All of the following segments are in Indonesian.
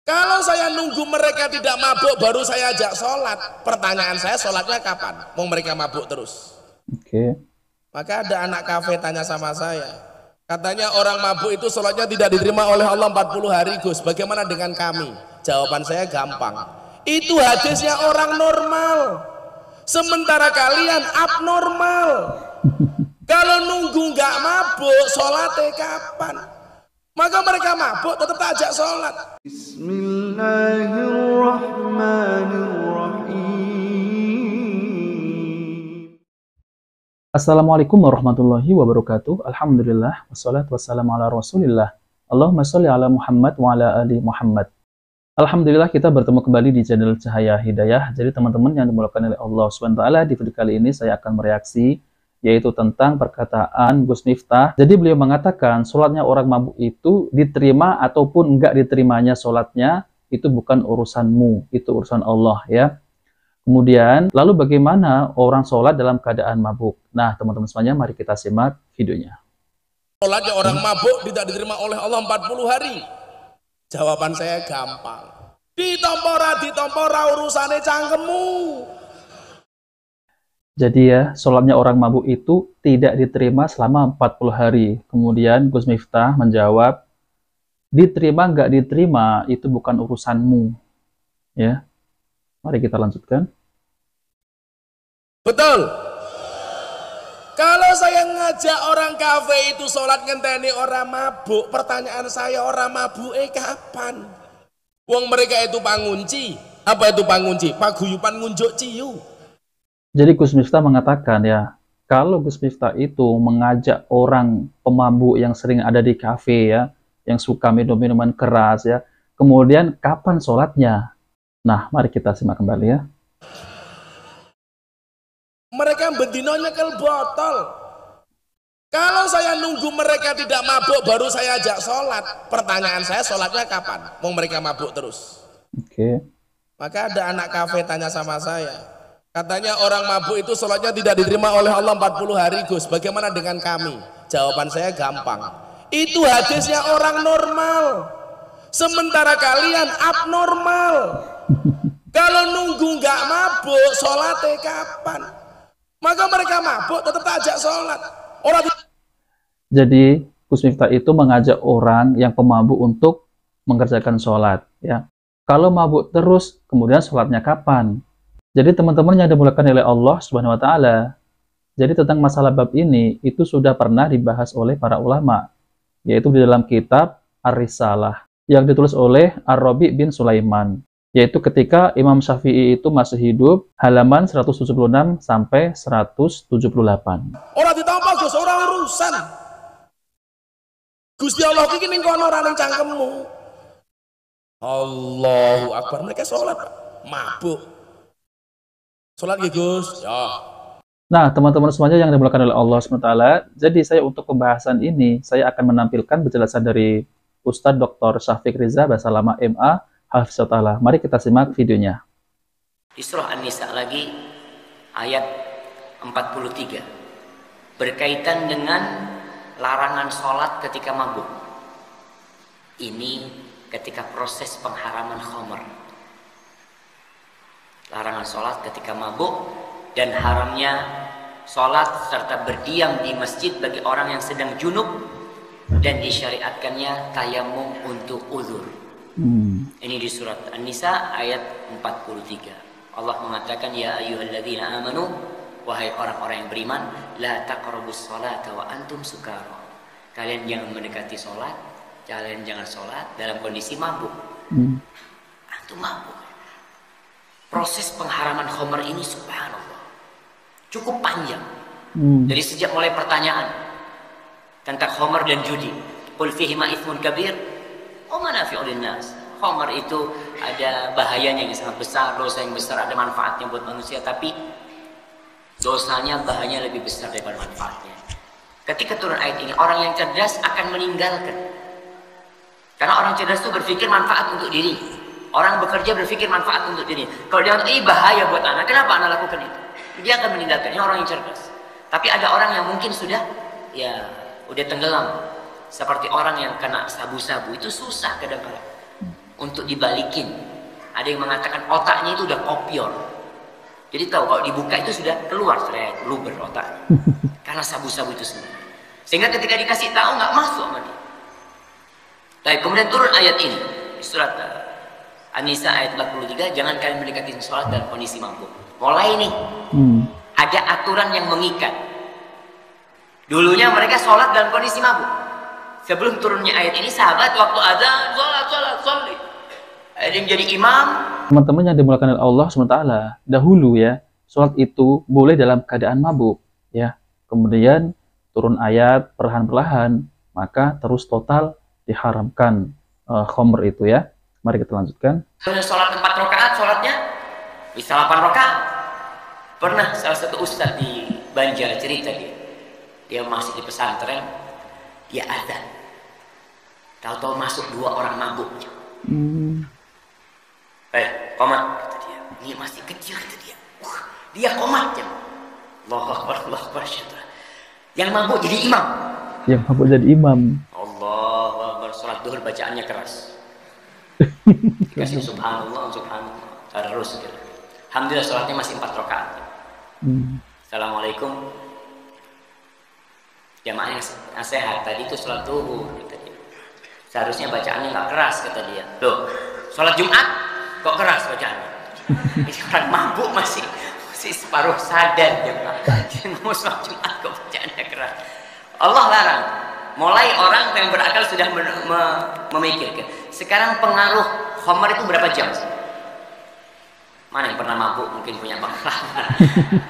Kalau saya nunggu mereka tidak mabuk baru saya ajak sholat, pertanyaan saya sholatnya kapan? Mau mereka mabuk terus. Oke. Maka ada anak kafe tanya sama saya, katanya orang mabuk itu sholatnya tidak diterima oleh Allah 40 hari Gus, bagaimana dengan kami? Jawaban saya gampang, itu hadisnya orang normal, sementara kalian abnormal. Kalau nunggu nggak mabuk sholatnya kapan? Maka mereka mabuk tetap ajak sholat. Bismillahirrahmanirrahim. Assalamualaikum warahmatullahi wabarakatuh. Alhamdulillah wassalatu wassalamu ala Rasulillah. Allahumma sholli ala Muhammad wa ala ali Muhammad. Alhamdulillah kita bertemu kembali di channel Cahaya Hidayah. Jadi teman-teman yang dimulakan oleh Allah SWT, di video kali ini saya akan mereaksi yaitu tentang perkataan Gus Miftah. Jadi beliau mengatakan sholatnya orang mabuk itu diterima ataupun enggak diterimanya sholatnya itu bukan urusanmu, itu urusan Allah ya. Kemudian lalu bagaimana orang sholat dalam keadaan mabuk? Nah teman-teman semuanya mari kita simak videonya. Sholatnya orang mabuk tidak diterima oleh Allah 40 hari. Jawaban saya gampang, ditompora urusannya cangkemmu. Jadi ya, sholatnya orang mabuk itu tidak diterima selama 40 hari. Kemudian Gus Miftah menjawab, diterima nggak diterima itu bukan urusanmu. Ya, mari kita lanjutkan. Betul. Kalau saya ngajak orang kafe itu sholat ngenteni orang mabuk, pertanyaan saya orang mabuk kapan? Wong mereka itu pangunci. Apa itu pangunci? Paguyupan ngunjuk ciu. Jadi Gus Miftah mengatakan ya, kalau Gus Miftah itu mengajak orang pemabuk yang sering ada di kafe ya, yang suka minum minuman keras ya, kemudian kapan sholatnya? Nah, mari kita simak kembali ya. Mereka bendino nyekel botol. Kalau saya nunggu mereka tidak mabuk baru saya ajak sholat, pertanyaan saya sholatnya kapan? Mau mereka mabuk terus. Oke. Maka ada anak kafe tanya sama saya, katanya orang mabuk itu sholatnya tidak diterima oleh Allah 40 hari Gus, bagaimana dengan kami? Jawaban saya gampang, itu hadisnya orang normal, sementara kalian abnormal. Kalau nunggu nggak mabuk sholatnya kapan? Maka mereka mabuk tetap ajak sholat. Jadi Gus Miftah itu mengajak orang yang pemabuk untuk mengerjakan sholat ya. Kalau mabuk terus kemudian sholatnya kapan? Jadi teman-teman yang dimulakan oleh Allah Subhanahu wa taala, jadi tentang masalah bab ini itu sudah pernah dibahas oleh para ulama, yaitu di dalam kitab Ar-Risalah yang ditulis oleh Ar-Rabi bin Sulaiman, yaitu ketika Imam Syafi'i itu masih hidup, halaman 176 sampai 178. Orang ditampak Gus, orang urusan. Gusti Allah iki ning kono ora ning cangkemmu. Allahu Akbar, mereka sholat mabuk. Sholat ya Gus, ya. Nah, teman-teman semuanya yang dimulakan oleh Allah SWT, jadi saya untuk pembahasan ini, saya akan menampilkan penjelasan dari Ustadz Dr. Syafiq Riza Basalamah MA, Hafizatullah. Mari kita simak videonya. Di surah An-Nisa lagi, ayat 43, berkaitan dengan larangan sholat ketika mabuk. Ini ketika proses pengharaman khamr. Larangan sholat ketika mabuk dan haramnya sholat serta berdiam di masjid bagi orang yang sedang junub dan disyariatkannya tayamum untuk uzur. Ini di surat An-Nisa ayat 43. Allah mengatakan, ya ayyuhalladzina amanu, wahai orang-orang yang beriman, la taqrabus sholata wa antum sukara. Kalian jangan mendekati sholat, kalian jangan sholat dalam kondisi mabuk. Antum mabuk. Proses pengharaman khamr ini subhanallah cukup panjang. Dari sejak mulai pertanyaan tentang khamr dan judi, qul fihima itsmun kabir wa manafi'u linnas. Khamr itu ada bahayanya yang sangat besar, dosa yang besar, ada manfaatnya buat manusia, tapi dosanya bahayanya lebih besar daripada manfaatnya. Ketika turun ayat ini, orang yang cerdas akan meninggalkan. Karena orang cerdas itu berpikir manfaat untuk diri. Orang bekerja berpikir manfaat untuk diri. Kalau dia ini bahaya buat anak, kenapa anak lakukan itu? Dia akan meninggalkan. Ini orang yang cerdas. Tapi ada orang yang mungkin sudah udah tenggelam. Seperti orang yang kena sabu-sabu, itu susah kadang-kadang. untuk dibalikin. Ada yang mengatakan otaknya itu udah kopior. Jadi tahu kalau dibuka itu sudah keluar luber otaknya. Karena sabu-sabu itu sendiri. Sehingga ketika dikasih tahu nggak masuk sama dia. Tapi kemudian turun ayat ini di surat An-Nisa ayat 43, jangan kalian mendekati sholat dalam kondisi mabuk. Mulai nih ada aturan yang mengikat. Dulunya mereka sholat dalam kondisi mabuk. Sebelum turunnya ayat ini, sahabat waktu azan sholat. Ada yang jadi imam. Teman-teman yang dimulakan oleh Allah SWT, dahulu ya, sholat itu boleh dalam keadaan mabuk, ya. Kemudian turun ayat perlahan-perlahan, maka terus total diharamkan khamr itu ya. Mari kita lanjutkan. Sholat 4 rakaat, sholatnya bisa 8 rakaat. Pernah salah satu ustaz di Banjar cerita dia masih di pesantren, dia azan. Tahu-tahu masuk 2 orang mabuk. Komat, kata dia. Ini masih kecil, kata dia. Dia komat jam. Allahu Akbar, yang mabuk jadi imam. Yang mabuk jadi imam. Allahu Akbar, sholat duhur bacaannya keras. Dikasih subhanallah. Terus gitu. Alhamdulillah sholatnya masih 4 rakaat. Assalamualaikum. Jamaah yang sehat tadi itu sholat duhur, kata dia. Seharusnya bacaannya nggak keras, kata dia. Loh, sholat Jumat kok keras bacaannya? Ini orang mabuk masih separuh sadar jemaah. Dia mau sholat Jumat kok bacaannya keras. Allah larang. Mulai orang yang berakal sudah memikirkan. Sekarang pengaruh khamar itu berapa jam? Mana yang pernah mabuk mungkin punya pengalaman.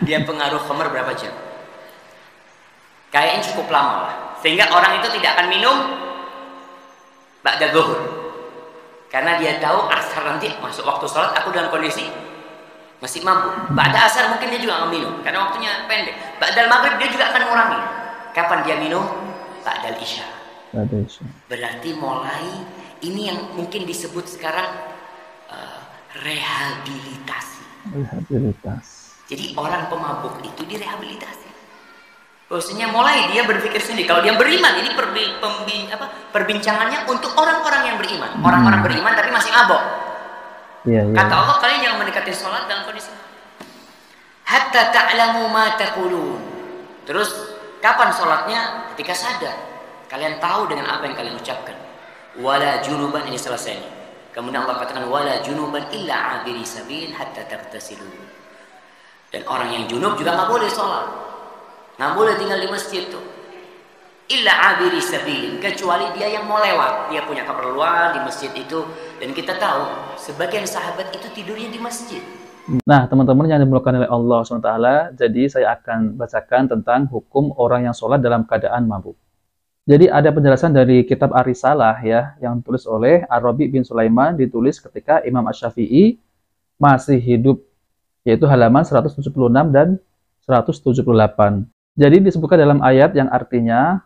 Dia pengaruh khamar berapa jam? Kayaknya cukup lama lah. Sehingga orang itu tidak akan minum ba'da zuhur. Karena dia tahu asar nanti masuk waktu sholat aku dalam kondisi masih mabuk. Ba'da asar mungkin dia juga akan minum karena waktunya pendek. Ba'da maghrib dia juga akan mengurangi. Kapan dia minum? Ba'da isya. Berarti mulai ini yang mungkin disebut sekarang rehabilitasi. Jadi orang pemabuk itu direhabilitasi. Maksudnya mulai dia berpikir sendiri. Kalau dia beriman, ini perbincangannya untuk orang-orang yang beriman. Orang-orang beriman tapi masih mabok. Kata Allah, kalian jangan mendekati sholat dalam kondisi hatta ta'lamu ma taqulun. Terus kapan sholatnya? Ketika sadar. Kalian tahu dengan apa yang kalian ucapkan. Wala junuban, ini selesai. Kemudian Allah katakan wala junuban illa abiri sabil hatta taghtasilu. Dan orang yang junub juga nggak boleh sholat. Nggak boleh tinggal di masjid tuh. Illa abiri sabilin, kecuali dia yang mau lewat, dia punya keperluan di masjid itu. Dan kita tahu sebagian sahabat itu tidurnya di masjid. Nah, teman-teman yang dimulakan oleh Allah SWT, jadi saya akan bacakan tentang hukum orang yang sholat dalam keadaan mabuk. Jadi ada penjelasan dari kitab Ar-Risalah ya, yang ditulis oleh Ar-Rabi bin Sulaiman, ditulis ketika Imam Asy-Syafi'i masih hidup, yaitu halaman 176 dan 178. Jadi disebutkan dalam ayat yang artinya,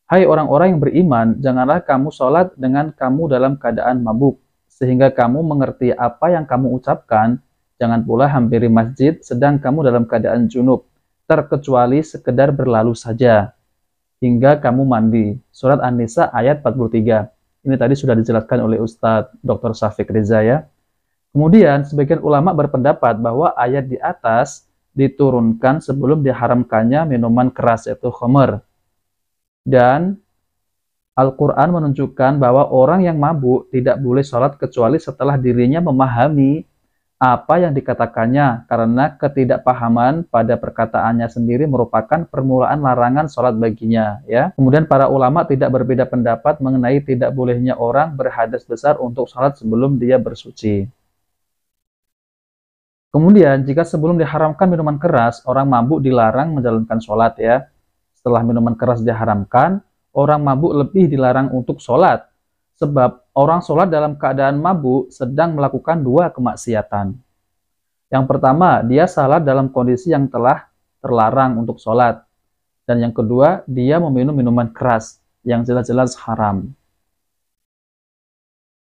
hai orang-orang yang beriman, janganlah kamu sholat dengan kamu dalam keadaan mabuk, sehingga kamu mengerti apa yang kamu ucapkan. Jangan pula hampiri masjid sedang kamu dalam keadaan junub, terkecuali sekedar berlalu saja, hingga kamu mandi. Surat An-Nisa ayat 43. Ini tadi sudah dijelaskan oleh Ustadz Dr. Syafiq Riza ya. Kemudian sebagian ulama berpendapat bahwa ayat di atas diturunkan sebelum diharamkannya minuman keras, yaitu khamr. Dan Al-Quran menunjukkan bahwa orang yang mabuk tidak boleh sholat kecuali setelah dirinya memahami apa yang dikatakannya, karena ketidakpahaman pada perkataannya sendiri merupakan permulaan larangan sholat baginya. Ya. Kemudian para ulama tidak berbeda pendapat mengenai tidak bolehnya orang berhadas besar untuk sholat sebelum dia bersuci. Kemudian jika sebelum diharamkan minuman keras, orang mabuk dilarang menjalankan sholat ya. Setelah minuman keras diharamkan, orang mabuk lebih dilarang untuk sholat. Sebab orang sholat dalam keadaan mabuk sedang melakukan 2 kemaksiatan. Yang pertama, dia salat dalam kondisi yang telah terlarang untuk sholat. Dan yang kedua, dia meminum minuman keras yang jelas-jelas haram.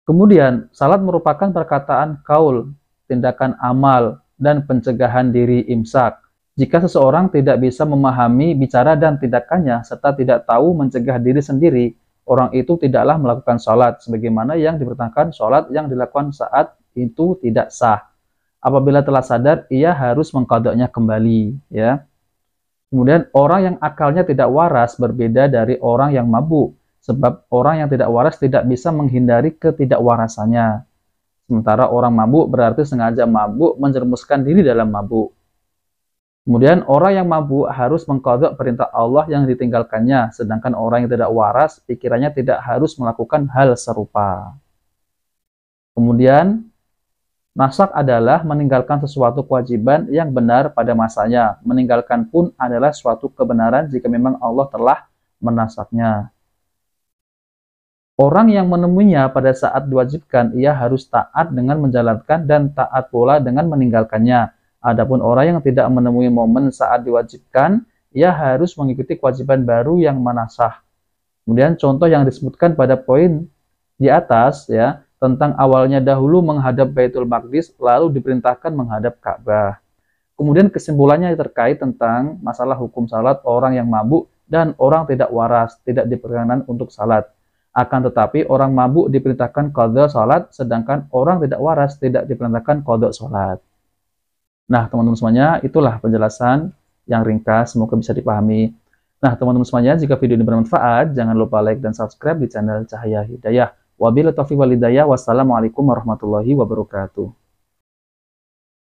Kemudian, salat merupakan perkataan kaul, tindakan amal, dan pencegahan diri imsak. Jika seseorang tidak bisa memahami bicara dan tindakannya, serta tidak tahu mencegah diri sendiri, orang itu tidaklah melakukan sholat sebagaimana yang diperintahkan sholat yang dilakukan saat itu tidak sah. Apabila telah sadar, ia harus mengqadanya kembali, ya. Kemudian orang yang akalnya tidak waras berbeda dari orang yang mabuk, sebab orang yang tidak waras tidak bisa menghindari ketidakwarasannya. Sementara orang mabuk berarti sengaja mabuk menjerumuskan diri dalam mabuk. Kemudian orang yang mabuk harus mengqadha perintah Allah yang ditinggalkannya, sedangkan orang yang tidak waras pikirannya tidak harus melakukan hal serupa. Kemudian nasak adalah meninggalkan sesuatu kewajiban yang benar pada masanya. Meninggalkan pun adalah suatu kebenaran jika memang Allah telah menasaknya. Orang yang menemuinya pada saat diwajibkan, ia harus taat dengan menjalankan dan taat pula dengan meninggalkannya. Adapun orang yang tidak menemui momen saat diwajibkan, ia harus mengikuti kewajiban baru yang menasah. Kemudian contoh yang disebutkan pada poin di atas, ya, tentang awalnya dahulu menghadap Baitul Maqdis, lalu diperintahkan menghadap Ka'bah. Kemudian kesimpulannya terkait tentang masalah hukum salat orang yang mabuk dan orang tidak waras, tidak diperkenankan untuk salat. Akan tetapi orang mabuk diperintahkan qadha salat, sedangkan orang tidak waras tidak diperintahkan qadha salat. Nah, teman-teman semuanya, itulah penjelasan yang ringkas, semoga bisa dipahami. Nah, teman-teman semuanya, jika video ini bermanfaat, jangan lupa like dan subscribe di channel Cahaya Hidayah. Wabillahi taufiq wal hidayah. Wassalamualaikum warahmatullahi wabarakatuh.